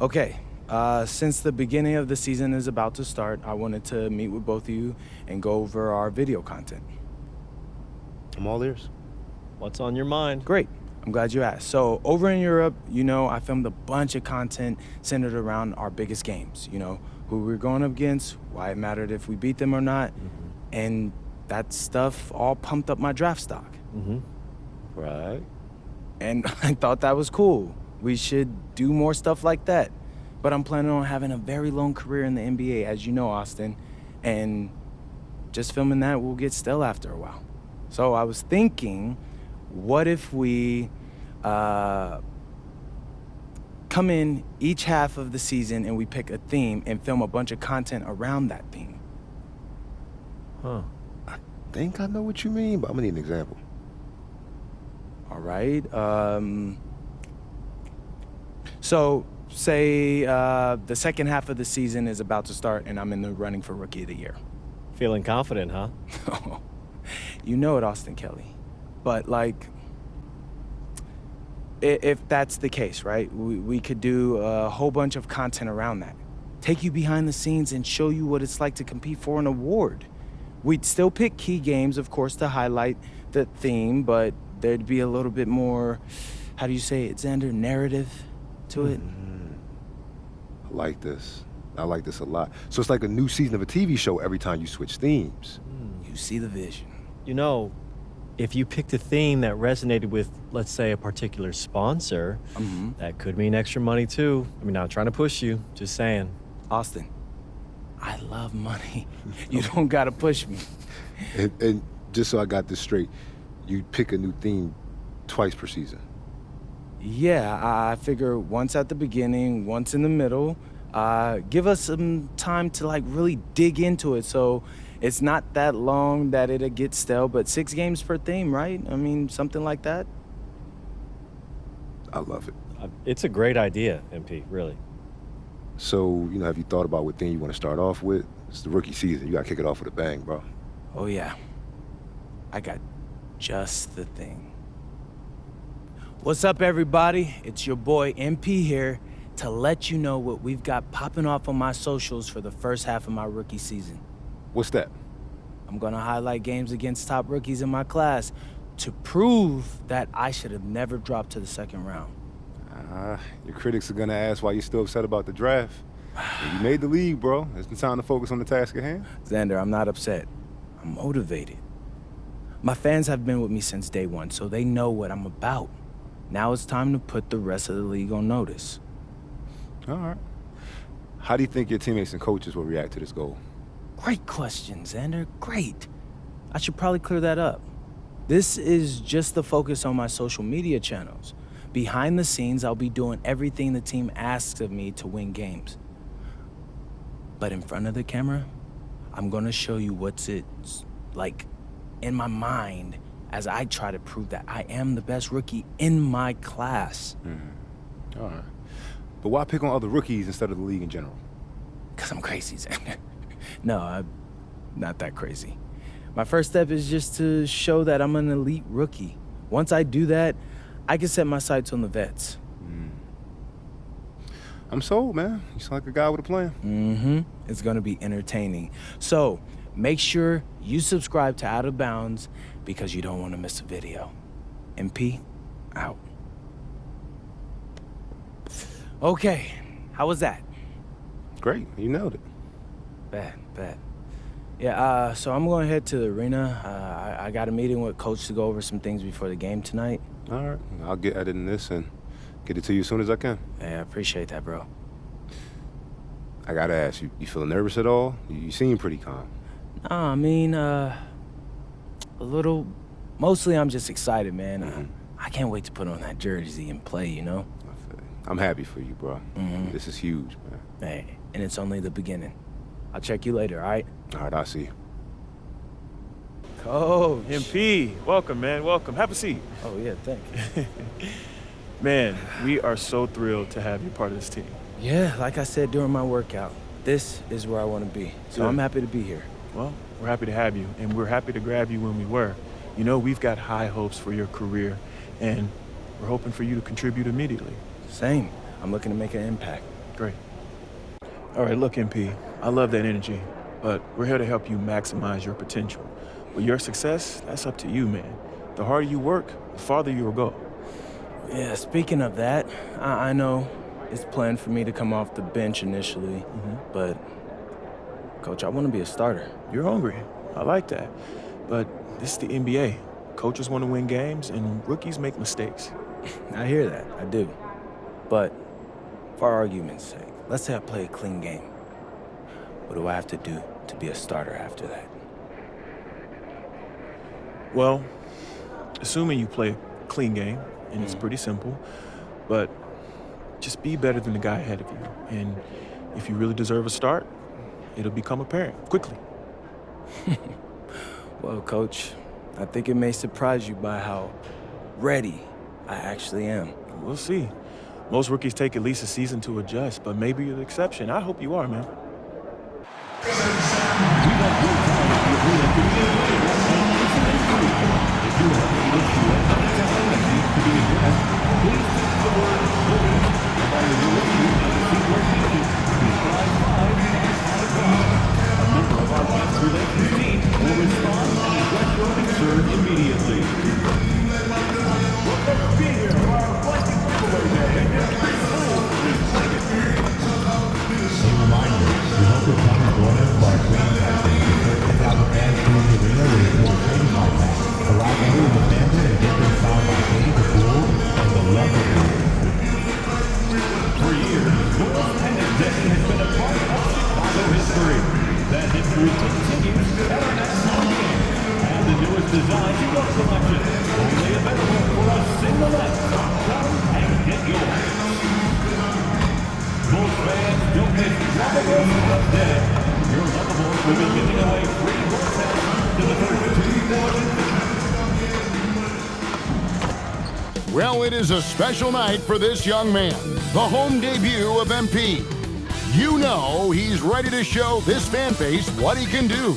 Okay, since the beginning of the season is about to start, I wanted to meet with both of you and go over our video content. I'm all ears. What's on your mind? Great. I'm glad you asked. So, over in Europe, I filmed a bunch of content centered around our biggest games. Who we're going up against, why it mattered if we beat them or not. And that stuff all pumped up my draft stock. Right. And I thought that was cool. We should do more stuff like that. But I'm planning on having a very long career in the NBA, as you know, Austin. And just filming that will get stale after a while. So I was thinking, what if we come in each half of the season and we pick a theme and film a bunch of content around that theme? Huh. I think I know what you mean, but I'm gonna need an example. All right. So say the second half of the season is about to start and I'm in the running for Rookie of the Year. Feeling confident, huh? You know it, Austin Kelly. But, if that's the case, right, we could do a whole bunch of content around that. Take you behind the scenes and show you what it's like to compete for an award. We'd still pick key games, of course, to highlight the theme, but there'd be a little bit more, how do you say it, Xander, narrative to it? I like this. I like this a lot. So it's like a new season of a TV show every time you switch themes. You see the vision. If you picked a theme that resonated with, let's say, a particular sponsor, that could mean extra money too. I mean, not trying to push you, just saying. Austin, I love money. You don't gotta push me. And just so I got this straight, you pick a new theme twice per season. Yeah, I figure once at the beginning, once in the middle. Give us some time to really dig into it, so it's not that long that it'll get stale, but 6 games per theme, right? I mean, something like that. I love it. It's a great idea, MP, really. So, have you thought about what theme you want to start off with? It's the rookie season. You got to kick it off with a bang, bro. Oh yeah, I got just the thing. What's up, everybody? It's your boy MP here to let you know what we've got popping off on my socials for the first half of my rookie season. What's that? I'm gonna highlight games against top rookies in my class to prove that I should have never dropped to the second round. Your critics are gonna ask why you're still upset about the draft. You made the league, bro. It's time to focus on the task at hand. Xander, I'm not upset. I'm motivated. My fans have been with me since day one, so they know what I'm about. Now it's time to put the rest of the league on notice. All right. How do you think your teammates and coaches will react to this goal? Great question, Xander. Great. I should probably clear that up. This is just the focus on my social media channels. Behind the scenes, I'll be doing everything the team asks of me to win games. But in front of the camera, I'm gonna show you what's like in my mind as I try to prove that I am the best rookie in my class. All right. But why pick on other rookies instead of the league in general? Because I'm crazy, Xander. No, I'm not that crazy. My first step is just to show that I'm an elite rookie. Once I do that, I can set my sights on the vets. I'm sold, man. You sound like a guy with a plan. It's gonna be entertaining. So, make sure you subscribe to Out of Bounds because you don't want to miss a video. MP, out. Okay, how was that? Great, you nailed it. Bad. Yeah, so I'm going to head to the arena. I got a meeting with Coach to go over some things before the game tonight. All right, I'll get editing this and get it to you as soon as I can. Hey, I appreciate that, bro. I gotta ask, you feeling nervous at all? You seem pretty calm. Nah, I mean, a little. Mostly I'm just excited, man. I can't wait to put on that jersey and play, I feel it. I'm happy for you, bro. This is huge, man. Hey, and it's only the beginning. I'll check you later, all right? All right, I'll see you. Coach. MP, welcome, man, welcome. Have a seat. Oh, yeah, thank you. Man, we are so thrilled to have you part of this team. Yeah, like I said during my workout, this is where I want to be. So Good. I'm happy to be here. Well, we're happy to have you, and we're happy to grab you when we were. We've got high hopes for your career, and we're hoping for you to contribute immediately. Same. I'm looking to make an impact. Great. All right, look, MP, I love that energy, but we're here to help you maximize your potential. But your success, that's up to you, man. The harder you work, the farther you'll go. Yeah, speaking of that, I know it's planned for me to come off the bench initially, but, Coach, I want to be a starter. You're hungry. I like that. But this is the NBA. Coaches want to win games, and rookies make mistakes. I hear that, I do. But for argument's sake, let's say I play a clean game. What do I have to do to be a starter after that? Well, assuming you play a clean game, and it's pretty simple, but just be better than the guy ahead of you. And if you really deserve a start, it'll become apparent quickly. Well, Coach, I think it may surprise you by how ready I actually am. We'll see. Most rookies take at least a season to adjust, but maybe you're the exception. I hope you are, man. Well, it is a special night for this young man, the home debut of MP. You know he's ready to show this fan base what he can do.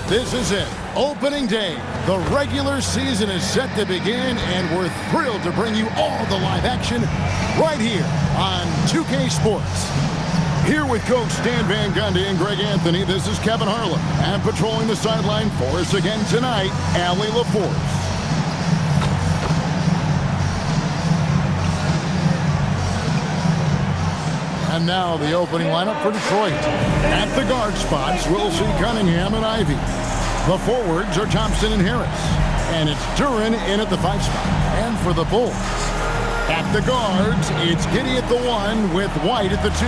This is it, opening day. The regular season is set to begin, and we're thrilled to bring you all the live action right here on 2K Sports. Here with Coach Dan Van Gundy and Greg Anthony, this is Kevin Harlan. And patrolling the sideline for us again tonight, Allie LaForce. And now the opening lineup for Detroit. At the guard spots, we'll see Cunningham and Ivy. The forwards are Thompson and Harris. And it's Darin in at the 5 spot. And for the Bulls, at the guards, it's Giddey at the 1 with White at the 2.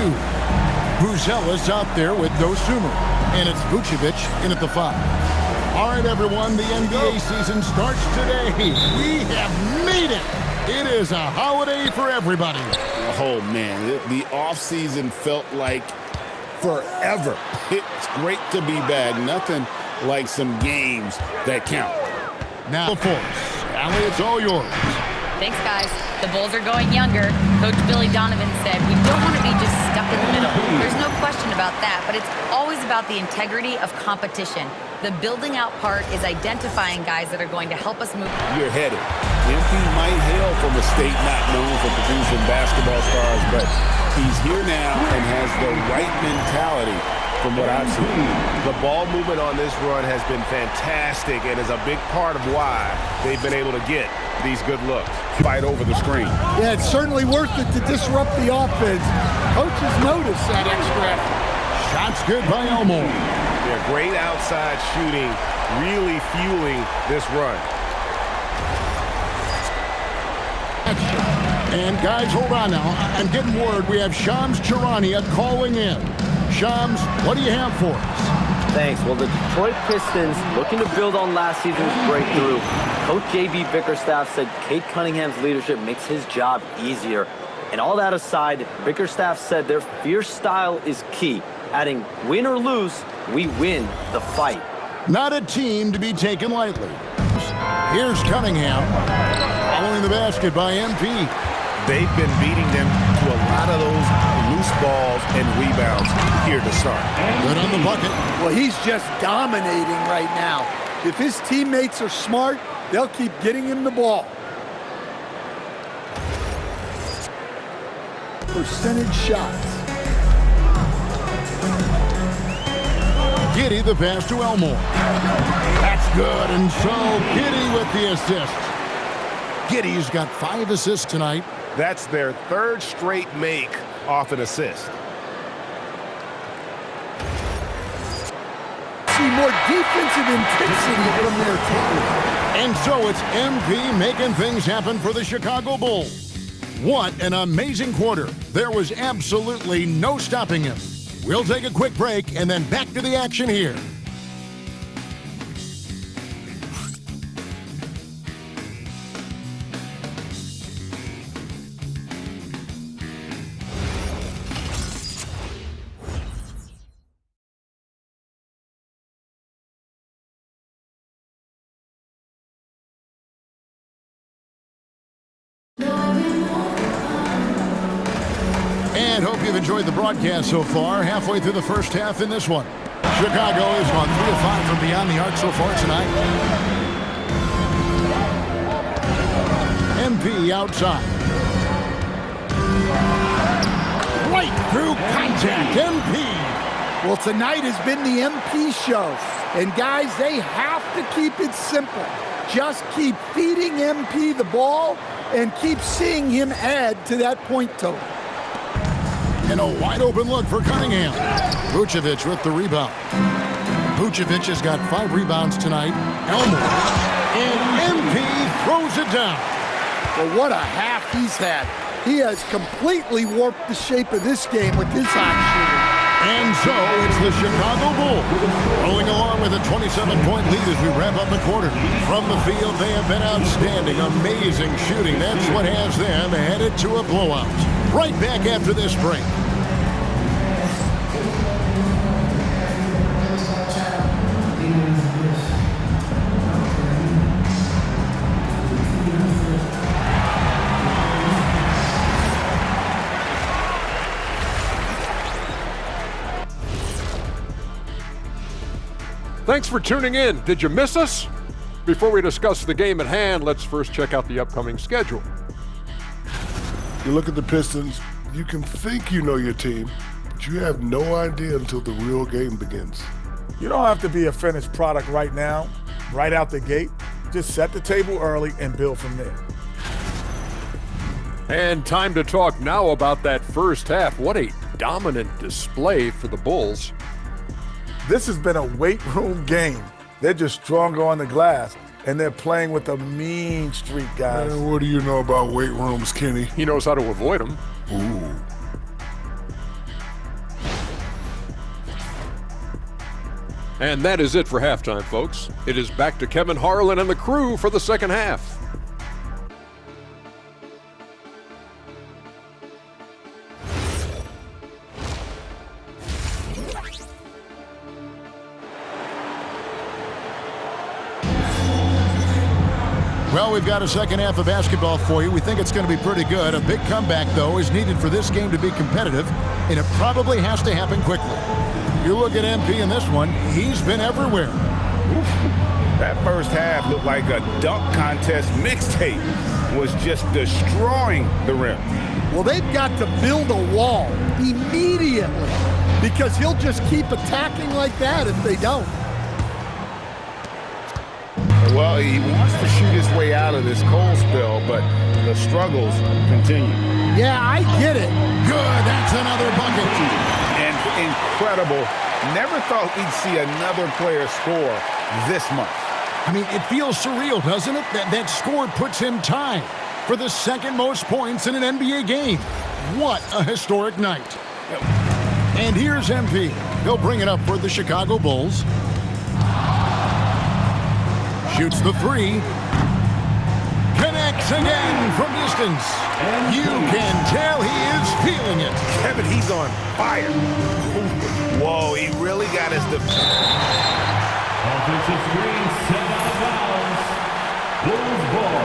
Buzelis out there with Dosumu. And it's Vucevic in at the 5. All right, everyone, the NBA season starts today. We have made it. It is a holiday for everybody. Oh, man, the offseason felt like forever. It's great to be back. Nothing like some games that count. Now, force. Allie, it's all yours. Thanks, guys. The Bulls are going younger. Coach Billy Donovan said, we don't want to be just stuck in the middle. There's no question about that, but it's always about the integrity of competition. The building out part is identifying guys that are going to help us move. You're headed. MP might hail from a state not known for producing basketball stars, but he's here now and has the right mentality from what I've seen. The ball movement on this run has been fantastic and is a big part of why they've been able to get these good looks. Fight over the screen. Yeah, it's certainly worth it to disrupt the offense. Coaches notice that extra effort. Shots good by Elmore. They're great outside shooting, really fueling this run. And guys, hold on now. I'm getting word we have Shams Charania calling in. Shams, what do you have for us? Thanks. Well, the Detroit Pistons, looking to build on last season's breakthrough. Coach J.B. Bickerstaff said Cade Cunningham's leadership makes his job easier. And all that aside, Bickerstaff said their fierce style is key, adding, win or lose, we win the fight. Not a team to be taken lightly. Here's Cunningham, following the basket by MP. They've been beating them to a lot of those loose balls and rebounds here to start. Good on the bucket. Well, he's just dominating right now. If his teammates are smart, they'll keep getting him the ball. Percentage shots. Giddy the pass to Elmore. That's good, and so Giddy with the assist. Giddy's got 5 assists tonight. That's their 3rd straight make off an assist. See more defensive intensity from their team. And so it's MP making things happen for the Chicago Bulls. What an amazing quarter. There was absolutely no stopping him. We'll take a quick break and then back to the action here. And hope you've enjoyed the broadcast so far. Halfway through the first half in this one. Chicago is on 3 of 5 from beyond the arc so far tonight. MP outside. Right through contact. MP. Well, tonight has been the MP show. And guys, they have to keep it simple. Just keep feeding MP the ball and keep seeing him add to that point total. And a wide-open look for Cunningham. Vucevic with the rebound. Vucevic has got 5 rebounds tonight. Elmore. And MP throws it down. Well, what a half he's had. He has completely warped the shape of this game with his hot shooting. And so it's the Chicago Bulls rolling along with a 27-point lead as we wrap up the quarter. From the field, they have been outstanding. Amazing shooting. That's what has them headed to a blowout. Right back after this break. Thanks for tuning in. Did you miss us? Before we discuss the game at hand, let's first check out the upcoming schedule. You look at the Pistons, you can think you know your team, but you have no idea until the real game begins. You don't have to be a finished product right now, right out the gate. Just set the table early and build from there. And time to talk now about that first half. What a dominant display for the Bulls. This has been a weight room game. They're just stronger on the glass, and they're playing with a mean streak, guys. Man, what do you know about weight rooms, Kenny? He knows how to avoid them. Ooh. And that is it for halftime, folks. It is back to Kevin Harlan and the crew for the second half. Well, we've got a second half of basketball for you. We think it's going to be pretty good. A big comeback, though, is needed for this game to be competitive, and it probably has to happen quickly. You look at MP in this one, he's been everywhere. That first half looked like a dunk contest mixtape. Was just destroying the rim. Well, they've got to build a wall immediately because he'll just keep attacking like that if they don't. Well, he wants to shoot his way out of this cold spell, but the struggles continue. Yeah, I get it. Good, that's another bucket. And incredible. Never thought we'd see another player score this much. I mean, it feels surreal, doesn't it? That score puts him tied for the second most points in an NBA game. What a historic night. And here's MP. He'll bring it up for the Chicago Bulls. Shoots the three. Connects again from distance. And you can tell he is feeling it. Kevin, he's on fire. Whoa, he really got his offensive screen set out of bounds. Bulls ball.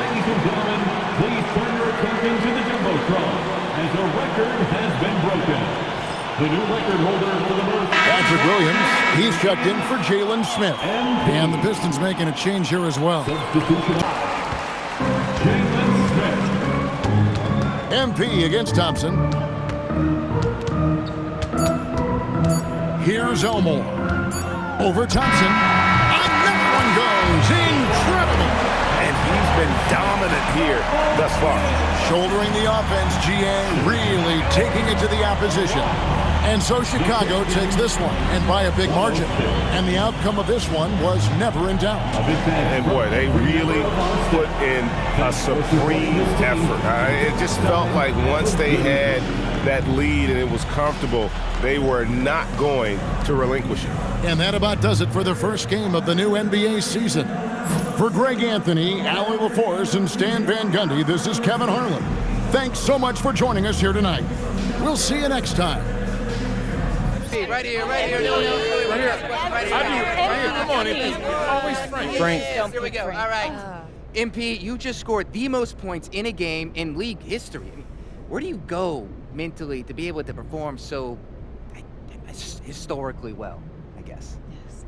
Ladies and gentlemen, please turn your attention to the Jumbotron as the record has been broken. The new record holder for the most. Patrick Williams, he's checked in for Jalen Smith. And the Pistons making a change here as well. Jalen Smith. MP against Thompson. Here's Elmore. Over Thompson. And that one goes. Incredible. And he's been dominant here thus far. Shouldering the offense, GA really taking it to the opposition. And so Chicago takes this one, and by a big margin. And the outcome of this one was never in doubt. And boy, they really put in a supreme effort. It just felt like once they had that lead and it was comfortable, they were not going to relinquish it. And that about does it for the first game of the new NBA season. For Greg Anthony, Allie LaForce, and Stan Van Gundy, this is Kevin Harlan. Thanks so much for joining us here tonight. We'll see you next time. Right here. Right here. Come on, MP. Always Frank. Here we go. All right. MP, you just scored the most points in a game in league history. Where do you go mentally to be able to perform so historically well, I guess? Yes.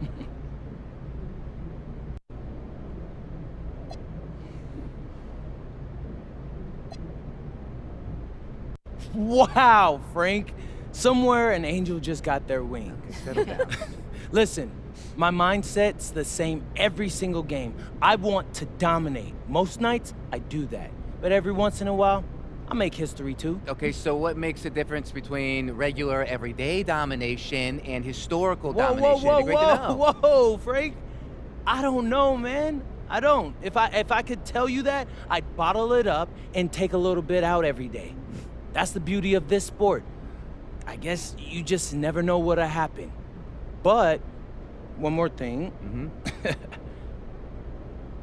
Wow, Frank. Somewhere an angel just got their wing. Settle down. Listen, my mindset's the same every single game. I want to dominate. Most nights, I do that. But every once in a while, I make history too. Okay, so what makes the difference between regular, everyday domination and historical domination? It'd be great to know. Whoa, Frank. I don't know, man. I don't. If I could tell you that, I'd bottle it up and take a little bit out every day. That's the beauty of this sport. I guess you just never know what'll happen. But one more thing.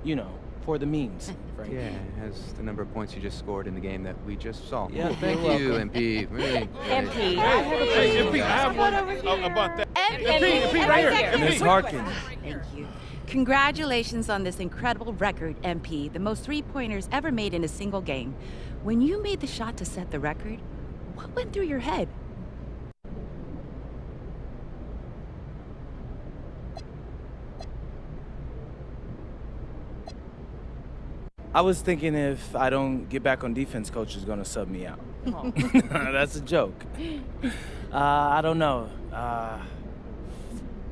You know, for the memes, Frank. Yeah, it has the number of points you just scored in the game that we just saw. Yeah, Cool. Thank you, MP. Really. MP, I have a question. MP, I have one about that. MP, right here. Ms. Harkin. Thank you. Congratulations on this incredible record, MP. The most three-pointers ever made in a single game. When you made the shot to set the record, what went through your head? I was thinking if I don't get back on defense, coach is gonna sub me out. Oh. That's a joke. I don't know.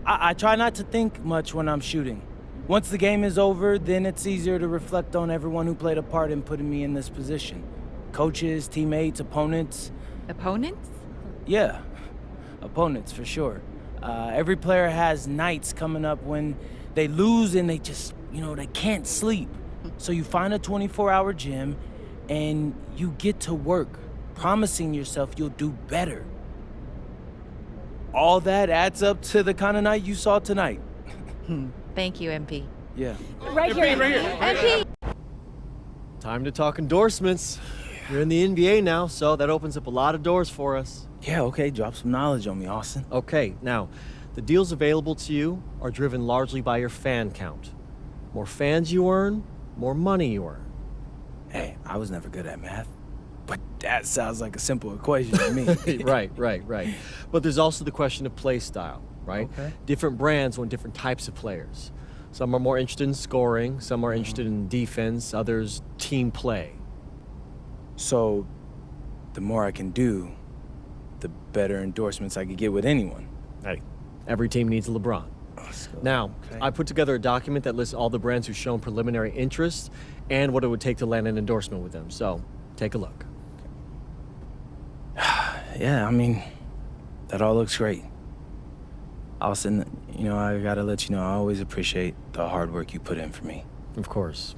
I try not to think much when I'm shooting. Once the game is over, then it's easier to reflect on everyone who played a part in putting me in this position. Coaches, teammates, opponents. Opponents? Yeah, opponents for sure. Every player has nights coming up when they lose and they just, they can't sleep. So you find a 24-hour gym and you get to work, promising yourself you'll do better. All that adds up to the kind of night you saw tonight. Thank you, MP. Yeah. Right here. MP! Time to talk endorsements. You're in the NBA now, so that opens up a lot of doors for us. Yeah, okay, drop some knowledge on me, Austin. Okay, now, the deals available to you are driven largely by your fan count. More fans you earn, more money you earn. Hey, I was never good at math, but that sounds like a simple equation to me. Right. But there's also the question of play style, right? Okay. Different brands want different types of players. Some are more interested in scoring, some are interested in defense, others team play. So, the more I can do, the better endorsements I could get with anyone. Hey, every team needs a LeBron. Now, okay. I put together a document that lists all the brands who've shown preliminary interest and what it would take to land an endorsement with them. So, take a look. Yeah, I mean, that all looks great. Austin, I gotta let you know, I always appreciate the hard work you put in for me. Of course.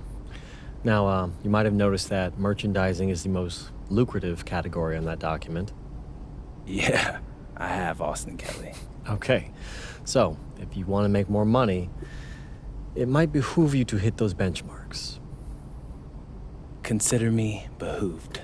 Now, you might have noticed that merchandising is the most lucrative category on that document. Yeah, I have, Austin Kelly. Okay, so if you want to make more money, it might behoove you to hit those benchmarks. Consider me behooved.